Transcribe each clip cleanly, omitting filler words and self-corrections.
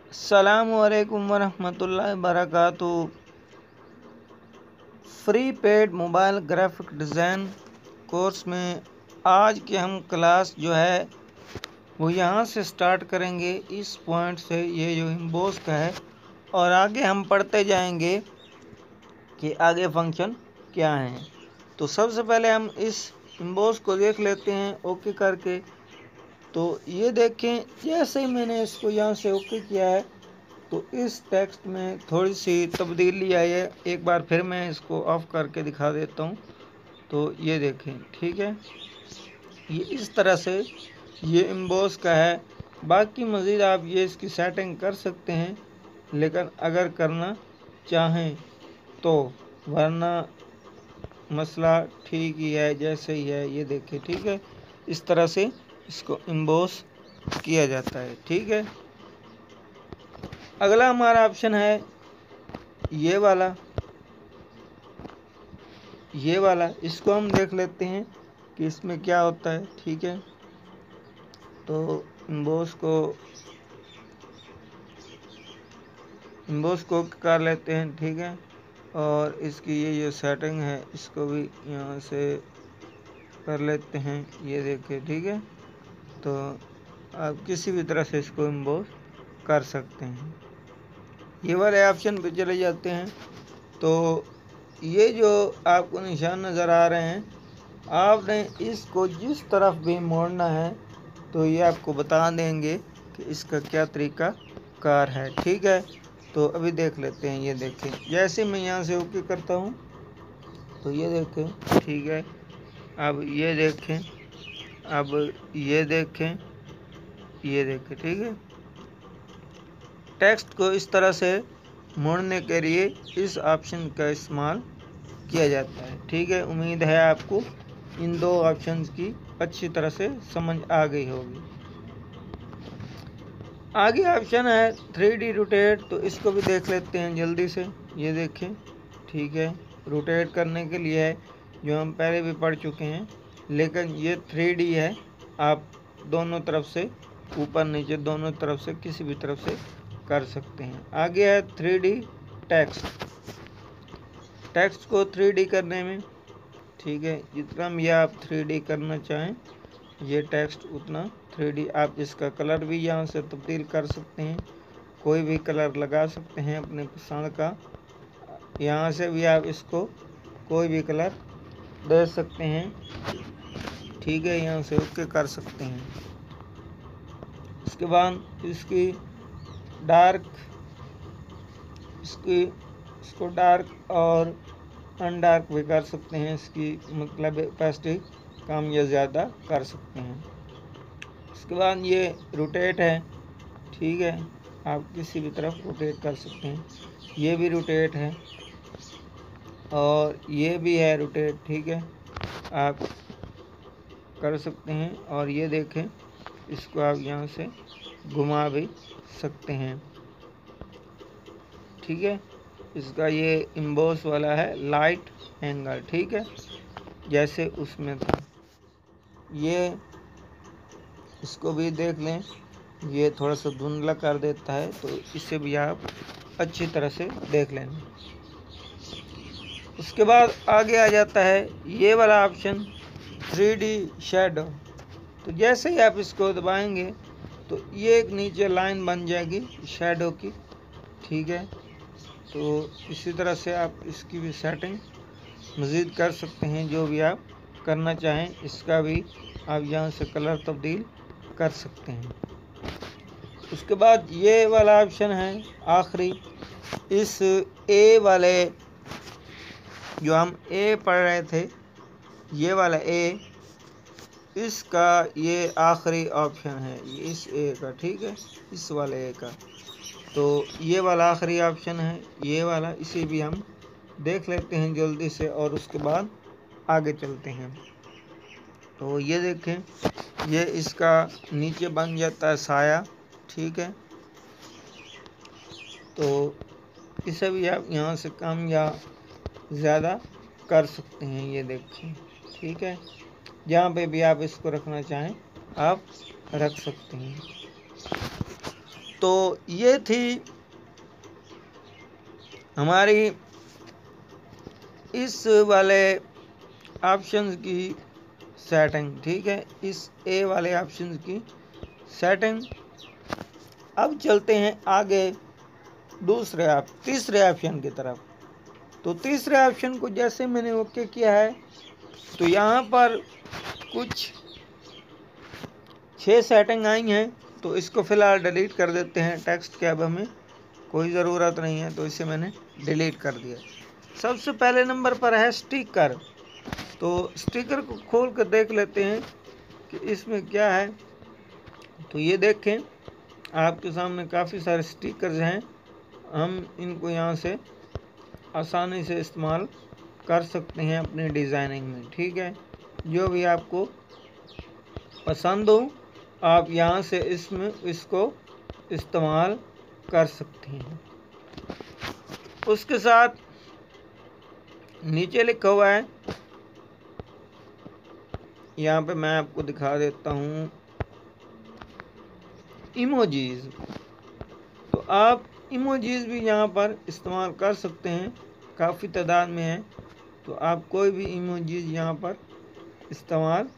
अस्सलामुअलैकुम वरहमतुल्लाहि वबरकातुहू। Free paid mobile graphic design course में आज के हम क्लास जो है वो यहाँ से स्टार्ट करेंगे, इस पॉइंट से। ये जो एम्बोस का है और आगे हम पढ़ते जाएंगे कि आगे फंक्शन क्या हैं। तो सबसे पहले हम इस एम्बोस को देख लेते हैं ओके करके। तो ये देखें, जैसे ही मैंने इसको यहाँ से ओके किया है तो इस टेक्स्ट में थोड़ी सी तब्दीली आई है। एक बार फिर मैं इसको ऑफ करके दिखा देता हूँ। तो ये देखें, ठीक है, ये इस तरह से ये एम्बोस का है। बाकी मज़ीद आप ये इसकी सेटिंग कर सकते हैं, लेकिन अगर करना चाहें तो, वरना मसला ठीक ही है जैसे ही है। ये देखें, ठीक है, इस तरह से इसको एम्बोस किया जाता है, ठीक है। अगला हमारा ऑप्शन है ये वाला, इसको हम देख लेते हैं कि इसमें क्या होता है, ठीक है। तो एम्बोस को कर लेते हैं, ठीक है। और इसकी ये जो सेटिंग है इसको भी यहाँ से कर लेते हैं। ये देखिए, ठीक है। तो आप किसी भी तरह से इसको एम्बोस कर सकते हैं। ये वाले ऑप्शन पे चले जाते हैं। तो ये जो आपको निशान नज़र आ रहे हैं, आपने इसको जिस तरफ भी मोड़ना है तो ये आपको बता देंगे कि इसका क्या तरीका कार है, ठीक है। तो अभी देख लेते हैं। ये देखें, जैसे मैं यहाँ से ओके करता हूँ तो ये देखें, ठीक है। अब ये देखें, ये देखें, ठीक है। टेक्स्ट को इस तरह से मोड़ने के लिए इस ऑप्शन का इस्तेमाल किया जाता है, ठीक है। उम्मीद है आपको इन दो ऑप्शंस की अच्छी तरह से समझ आ गई होगी। आगे ऑप्शन है 3D रोटेट, तो इसको भी देख लेते हैं जल्दी से। ये देखें, ठीक है, रोटेट करने के लिए है, जो हम पहले भी पढ़ चुके हैं, लेकिन ये 3D है। आप दोनों तरफ से, ऊपर नीचे दोनों तरफ से, किसी भी तरफ से कर सकते हैं। आगे है 3D टेक्स्ट को 3D करने में, ठीक है, जितना भी आप 3D करना चाहें ये टेक्स्ट उतना 3D। आप इसका कलर भी यहाँ से तब्दील कर सकते हैं, कोई भी कलर लगा सकते हैं अपने पसंद का। यहाँ से भी आप इसको कोई भी कलर दे सकते हैं, ठीक है। यहाँ से ओके कर सकते हैं। इसके बाद इसकी इसको डार्क और अनडार्क भी कर सकते हैं। इसकी मतलब ओपेसिटी कम या ज़्यादा कर सकते हैं। इसके बाद ये रोटेट है, ठीक है, आप किसी भी तरफ रोटेट कर सकते हैं। ये भी रोटेट है और ये भी है रोटेट, ठीक है, आप कर सकते हैं। और ये देखें, इसको आप यहाँ से घुमा भी सकते हैं, ठीक है। इसका ये एम्बोस वाला है लाइट एंगल, ठीक है, जैसे उसमें था। ये इसको भी देख लें, ये थोड़ा सा धुंधला कर देता है, तो इसे भी आप अच्छी तरह से देख लें। उसके बाद आगे आ जाता है ये वाला ऑप्शन 3D शैडो। तो जैसे ही आप इसको दबाएंगे तो ये एक नीचे लाइन बन जाएगी शैडो की, ठीक है। तो इसी तरह से आप इसकी भी सेटिंग मज़ीद कर सकते हैं, जो भी आप करना चाहें। इसका भी आप यहाँ से कलर तब्दील कर सकते हैं। उसके बाद ये वाला ऑप्शन है आखिरी, इस ए वाले, जो हम ए पढ़ रहे थे, ये वाला ए, इसका ये आखिरी ऑप्शन है, इस ए का, ठीक है, इस वाले ए का। तो ये वाला आखिरी ऑप्शन है, ये वाला। इसे भी हम देख लेते हैं जल्दी से और उसके बाद आगे चलते हैं। तो ये देखें, ये इसका नीचे बन जाता है साया, ठीक है। तो इसे भी आप यहाँ से कम या ज़्यादा कर सकते हैं। ये देखें, ठीक है, जहाँ पे भी आप इसको रखना चाहें आप रख सकते हैं। तो ये थी हमारी इस वाले ऑप्शंस की सेटिंग, ठीक है, इस ए वाले ऑप्शंस की सेटिंग। अब चलते हैं आगे तीसरे ऑप्शन की तरफ। तो तीसरे ऑप्शन को जैसे मैंने ओके किया है तो यहाँ पर कुछ 6 सेटिंग आई हैं, तो इसको फिलहाल डिलीट कर देते हैं। टेक्स्ट के अब हमें कोई ज़रूरत नहीं है, तो इसे मैंने डिलीट कर दिया। सबसे पहले नंबर पर है स्टिकर। तो स्टिकर को खोल कर देख लेते हैं कि इसमें क्या है। तो ये देखें, आपके सामने काफ़ी सारे स्टिकर्स हैं। हम इनको यहाँ से आसानी से इस्तेमाल कर सकते हैं अपनी डिज़ाइनिंग में, ठीक है। जो भी आपको पसंद हो आप यहाँ से इसको इस्तेमाल कर सकते हैं। उसके साथ नीचे लिखा हुआ है, यहाँ पे मैं आपको दिखा देता हूँ, इमोजीज। तो आप इमोजीज भी यहाँ पर इस्तेमाल कर सकते हैं, काफ़ी तादाद में है। तो आप कोई भी इमोजीज यहाँ पर इस्तेमाल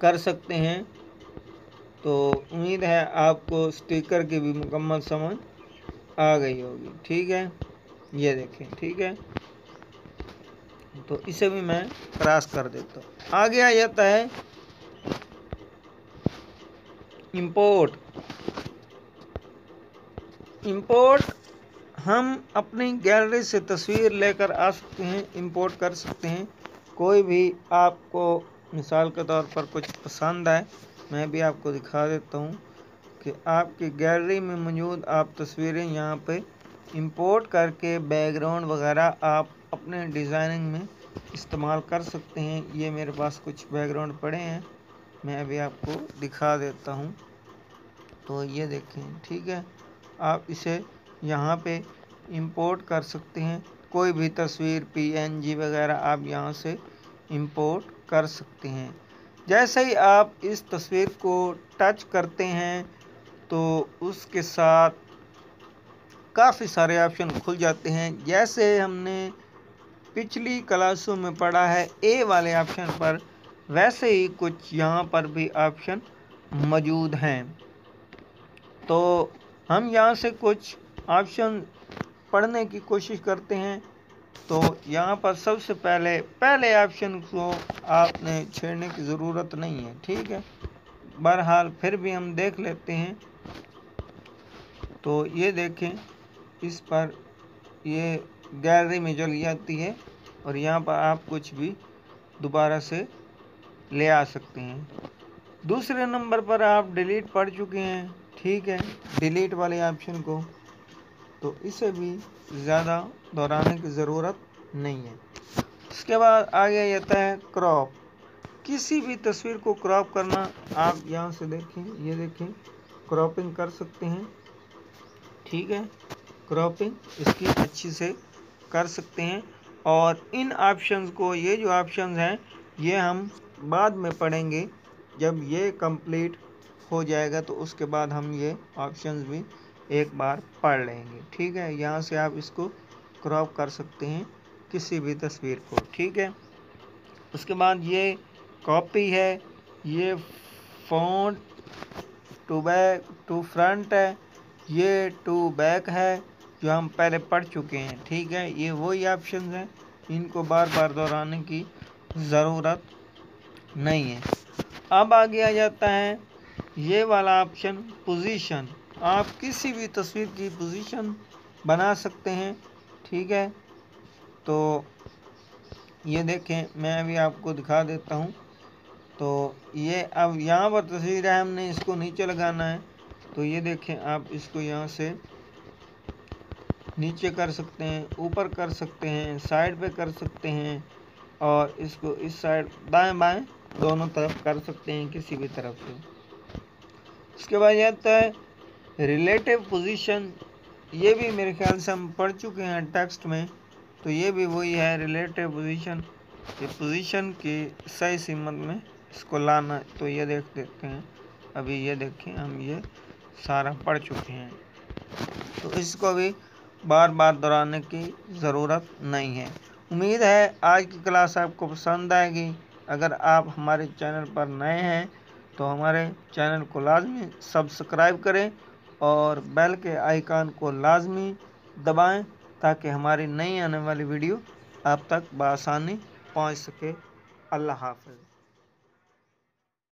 कर सकते हैं। तो उम्मीद है आपको स्टिकर की भी मुकम्मल समझ आ गई होगी, ठीक है। ये देखें, ठीक है। तो इसे भी मैं क्रॉस कर देता हूँ। आगे आ जाता है इंपोर्ट। हम अपनी गैलरी से तस्वीर लेकर आ सकते हैं, इंपोर्ट कर सकते हैं। कोई भी आपको मिसाल के तौर पर कुछ पसंद आए, मैं भी आपको दिखा देता हूँ कि आपकी गैलरी में मौजूद आप तस्वीरें यहाँ पे इंपोर्ट करके बैकग्राउंड वगैरह आप अपने डिज़ाइनिंग में इस्तेमाल कर सकते हैं। ये मेरे पास कुछ बैकग्राउंड पड़े हैं, मैं अभी आपको दिखा देता हूँ। तो ये देखें, ठीक है। आप इसे यहाँ पे इंपोर्ट कर सकते हैं। कोई भी तस्वीर PNG वगैरह आप यहाँ से इंपोर्ट कर सकते हैं। जैसे ही आप इस तस्वीर को टच करते हैं तो उसके साथ काफ़ी सारे ऑप्शन खुल जाते हैं। जैसे हमने पिछली क्लासों में पढ़ा है ए वाले ऑप्शन पर, वैसे ही कुछ यहाँ पर भी ऑप्शन मौजूद हैं। तो हम यहाँ से कुछ ऑप्शन पढ़ने की कोशिश करते हैं। तो यहाँ पर सबसे पहले ऑप्शन को आपने छेड़ने की ज़रूरत नहीं है, ठीक है। बहरहाल फिर भी हम देख लेते हैं। तो ये देखें, इस पर ये गैलरी में चली जाती है और यहाँ पर आप कुछ भी दोबारा से ले आ सकते हैं। दूसरे नंबर पर आप डिलीट पढ़ चुके हैं, ठीक है, डिलीट वाले ऑप्शन को। तो इसे भी ज़्यादा दोहराने की ज़रूरत नहीं है। इसके बाद आगे जाता है क्रॉप। किसी भी तस्वीर को क्रॉप करना, आप यहाँ से देखें, ये देखें, क्रॉपिंग कर सकते हैं, ठीक है। क्रॉपिंग इसकी अच्छी से कर सकते हैं। और इन ऑप्शंस को, ये जो ऑप्शंस हैं ये हम बाद में पढ़ेंगे। जब ये कंप्लीट हो जाएगा तो उसके बाद हम ये ऑप्शंस भी एक बार पढ़ लेंगे, ठीक है। यहाँ से आप इसको क्रॉप कर सकते हैं किसी भी तस्वीर को, ठीक है। उसके बाद ये कॉपी है, ये font to back to front है, ये टू बैक है, जो हम पहले पढ़ चुके हैं, ठीक है। ये वही ऑप्शन हैं, इनको बार बार दोहराने की ज़रूरत नहीं है। अब आगे आ जाता है ये वाला ऑप्शन, पोजीशन। आप किसी भी तस्वीर की पोजीशन बना सकते हैं, ठीक है। तो ये देखें, मैं अभी आपको दिखा देता हूँ। तो ये अब यहाँ पर तस्वीर है, हमने इसको नीचे लगाना है। तो ये देखें, आप इसको यहाँ से नीचे कर सकते हैं, ऊपर कर सकते हैं, साइड पे कर सकते हैं, और इसको इस साइड दाएं बाएं दोनों तरफ कर सकते हैं, किसी भी तरफ से। इसके बाद आता है रिलेटिव पोजीशन। ये भी मेरे ख्याल से हम पढ़ चुके हैं टेक्स्ट में। तो ये भी वही है, रिलेटिव पोजीशन। ये पोजीशन की सही सीमत में इसको लाना। तो ये देख देते हैं, अभी ये देखें, हम ये सारा पढ़ चुके हैं, तो इसको भी बार बार दोहराने की ज़रूरत नहीं है। उम्मीद है आज की क्लास आपको पसंद आएगी। अगर आप हमारे चैनल पर नए हैं तो हमारे चैनल को लाजमी सब्सक्राइब करें और बेल के आइकन को लाजमी दबाएं ताकि हमारी नई आने वाली वीडियो आप तक बआसानी पहुंच सके। अल्लाह हाफ़िज़।